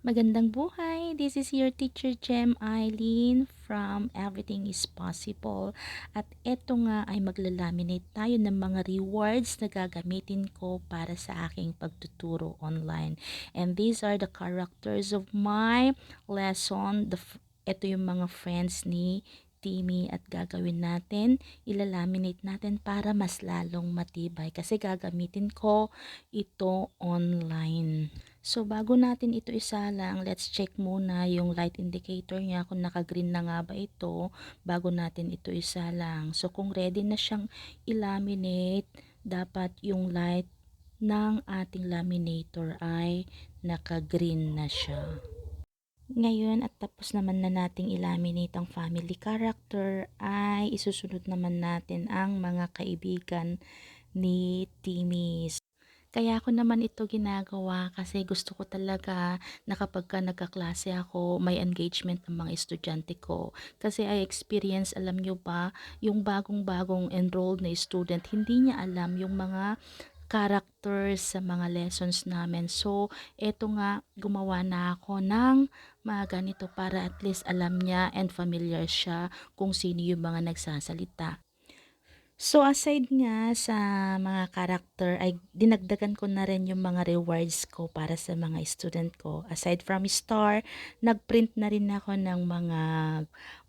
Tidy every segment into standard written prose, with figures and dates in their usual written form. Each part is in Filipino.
Magandang buhay! This is your teacher Jem Eileen from Everything is Possible. At eto nga ay maglalaminate tayo ng mga rewards na gagamitin ko para sa aking pagtuturo online. And these are the characters of my lesson. Ito yung mga friends ni Timmy at gagawin natin, ilalaminate natin para mas lalong matibay kasi gagamitin ko ito online. So, bago natin ito isalang, let's check muna yung light indicator niya kung naka-green na nga ba ito bago natin ito isalang. So, kung ready na siyang ilaminate, dapat yung light ng ating laminator ay naka-green na siya. Ngayon at tapos naman na nating ilaminate ang family character ay isusunod naman natin ang mga kaibigan ni Timmy. Kaya ako naman ito ginagawa kasi gusto ko talaga na kapag ka nagkaklase ako, may engagement ng mga estudyante ko. Kasi I experience, alam nyo ba, yung bagong-bagong enrolled na student, hindi niya alam yung mga characters sa mga lessons namin. So, eto nga, gumawa na ako ng mga ganito para at least alam niya and familiar siya kung sino yung mga nagsasalita. So, aside nga sa mga character, ay dinagdagan ko na rin yung mga rewards ko para sa mga student ko. Aside from star, nagprint na rin ako ng mga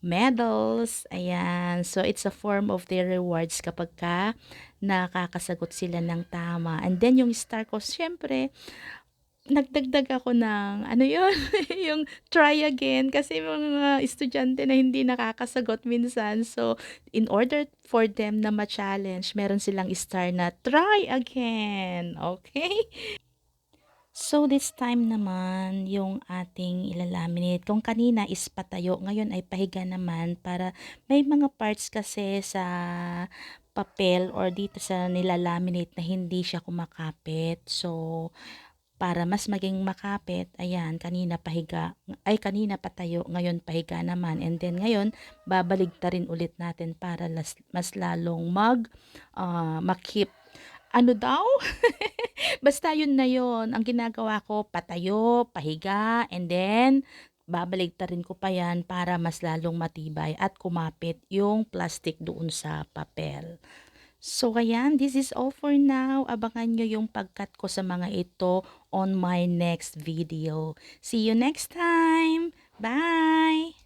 medals. Ayan. So, it's a form of their rewards kapag ka nakakasagot sila ng tama. And then, yung star ko, syempre, nagdagdag ako ng ano yun, yung try again kasi mga estudyante na hindi nakakasagot minsan. So, in order for them na ma-challenge, meron silang star na try again. Okay? So, this time naman, yung ating ilalaminate. Kung kanina is patayo, ngayon ay pahiga naman para may mga parts kasi sa papel or dito sa nilalaminate na hindi siya kumakapit. So, para mas maging makapit, ayan, kanina pahiga, ay kanina patayo, ngayon pahiga naman. And then ngayon, babaligtarin ulit natin para mas lalong makip. Ano daw? Basta yun na yun. Ang ginagawa ko, patayo, pahiga, and then babaligtarin ko pa yan para mas lalong matibay at kumapit yung plastic doon sa papel. So, ayan, this is all for now. Abangan nyo yung pagkat ko sa mga ito on my next video. See you next time! Bye!